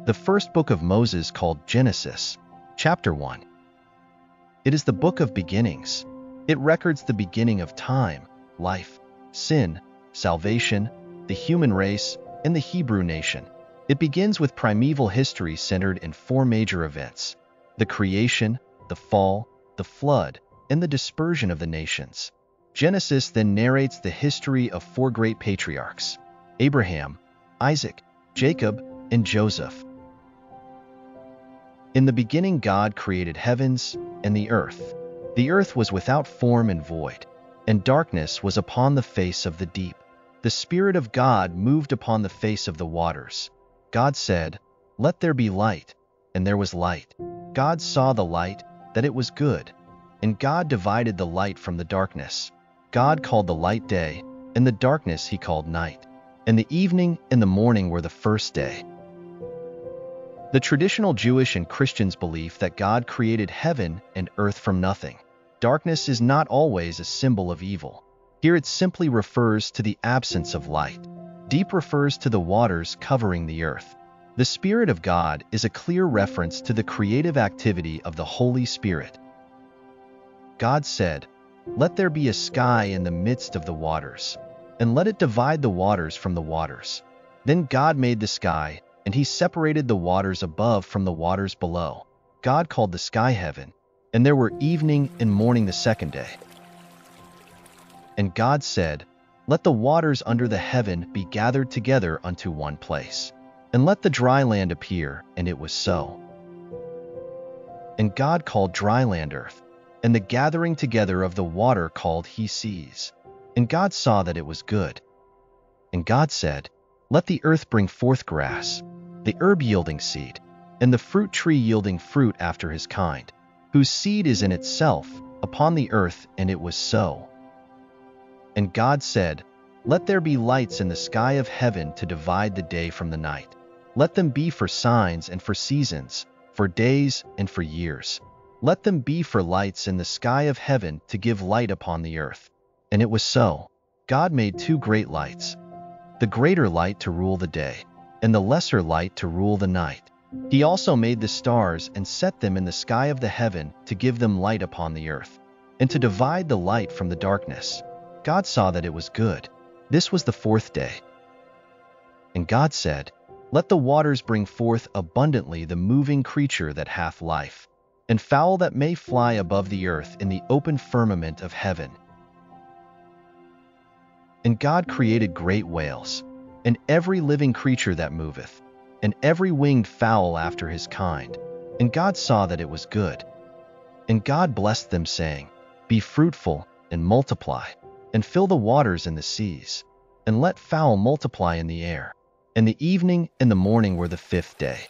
the first book of Moses called Genesis, chapter 1. It is the book of beginnings. It records the beginning of time, life, sin, salvation, the human race, and the Hebrew nation. It begins with primeval history centered in four major events: the creation, the fall, the flood, and the dispersion of the nations. Genesis then narrates the history of four great patriarchs: Abraham, Isaac, Jacob, and Joseph. In the beginning God created heavens and the earth. The earth was without form and void, and darkness was upon the face of the deep. The Spirit of God moved upon the face of the waters. God said, "Let there be light," and there was light. God saw the light, that it was good, and God divided the light from the darkness. God called the light day, and the darkness he called night. And the evening and the morning were the first day. The traditional Jewish and Christians' belief that God created heaven and earth from nothing. Darkness is not always a symbol of evil. Here it simply refers to the absence of light. Deep refers to the waters covering the earth. The Spirit of God is a clear reference to the creative activity of the Holy Spirit. God said, "Let there be a sky in the midst of the waters, and let it divide the waters from the waters." Then God made the sky, and he separated the waters above from the waters below. God called the sky heaven, and there were evening and morning the second day. And God said, "Let the waters under the heaven be gathered together unto one place, and let the dry land appear," and it was so. And God called dry land earth, and the gathering together of the water called he seas. And God saw that it was good. And God said, "Let the earth bring forth grass, the herb yielding seed, and the fruit tree yielding fruit after his kind, whose seed is in itself upon the earth," and it was so. And God said, "Let there be lights in the sky of heaven to divide the day from the night. Let them be for signs and for seasons, for days and for years. Let them be for lights in the sky of heaven to give light upon the earth." And it was so. God made two great lights, the greater light to rule the day, and the lesser light to rule the night. He also made the stars and set them in the sky of the heaven to give them light upon the earth, and to divide the light from the darkness. God saw that it was good. This was the fourth day. And God said, "Let the waters bring forth abundantly the moving creature that hath life, and fowl that may fly above the earth in the open firmament of heaven." And God created great whales, and every living creature that moveth, and every winged fowl after his kind. And God saw that it was good. And God blessed them, saying, "Be fruitful, and multiply, and fill the waters in the seas, and let fowl multiply in the air." And the evening and the morning were the fifth day.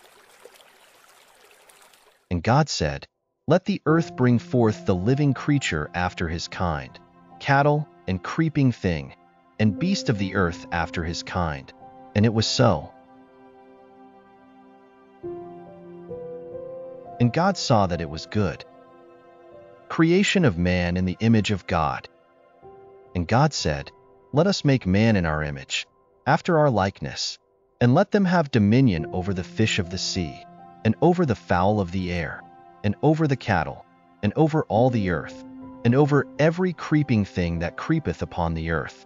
And God said, "Let the earth bring forth the living creature after his kind, cattle, and creeping thing, and beast of the earth after his kind." And it was so. And God saw that it was good. Creation of man in the image of God. And God said, "Let us make man in our image, after our likeness, and let them have dominion over the fish of the sea, and over the fowl of the air, and over the cattle, and over all the earth, and over every creeping thing that creepeth upon the earth."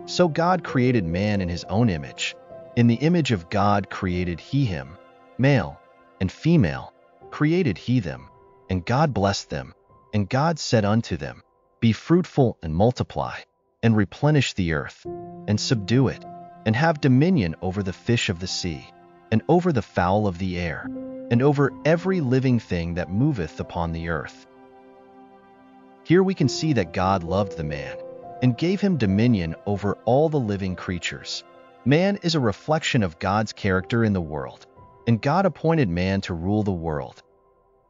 So God created man in his own image. In the image of God created he him, male and female created he them. And God blessed them. And God said unto them, "Be fruitful and multiply, and replenish the earth, and subdue it, and have dominion over the fish of the sea, and over the fowl of the air, and over every living thing that moveth upon the earth." Here we can see that God loved the man, and gave him dominion over all the living creatures. Man is a reflection of God's character in the world, and God appointed man to rule the world.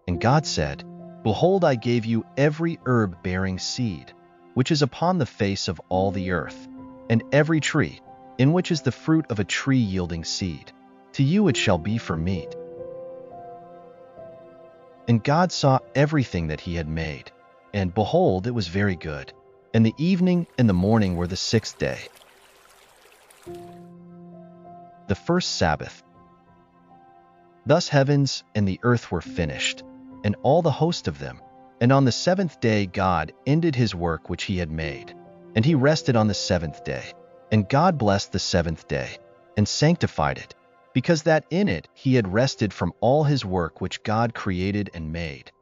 And God said, "Behold, I gave you every herb bearing seed, which is upon the face of all the earth, and every tree, in which is the fruit of a tree yielding seed. To you it shall be for meat." And God saw everything that he had made, and behold, it was very good. And the evening and the morning were the sixth day. The first Sabbath. Thus heavens and the earth were finished, and all the host of them. And on the seventh day God ended his work which he had made. And he rested on the seventh day. And God blessed the seventh day, and sanctified it, because that in it he had rested from all his work which God created and made.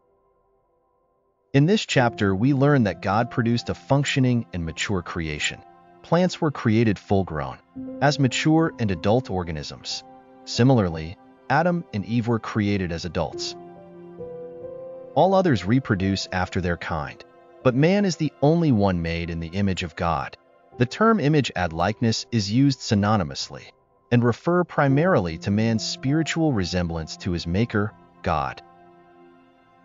In this chapter we learn that God produced a functioning and mature creation. Plants were created full-grown, as mature and adult organisms. Similarly, Adam and Eve were created as adults. All others reproduce after their kind, but man is the only one made in the image of God. The term image and likeness is used synonymously and refer primarily to man's spiritual resemblance to his maker, God.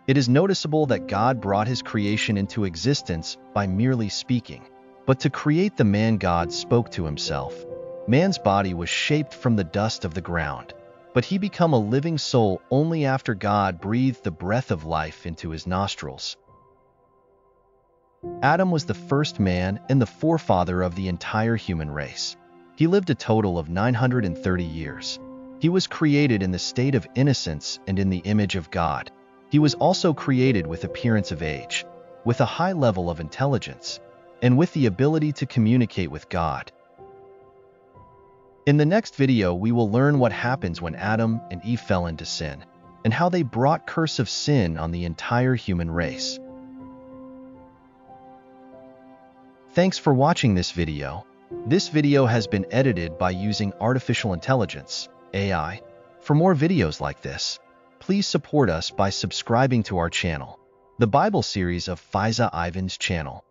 It is noticeable that God brought his creation into existence by merely speaking, but to create the man God spoke to himself. Man's body was shaped from the dust of the ground, but he became a living soul only after God breathed the breath of life into his nostrils. Adam was the first man and the forefather of the entire human race. He lived a total of 930 years. He was created in the state of innocence and in the image of God. He was also created with appearance of age, with a high level of intelligence, and with the ability to communicate with God. In the next video, we will learn what happens when Adam and Eve fell into sin, and how they brought curse of sin on the entire human race. Thanks for watching this video. This video has been edited by using artificial intelligence, AI. For more videos like this, please support us by subscribing to our channel, the Bible series of Faiza Ivan's channel.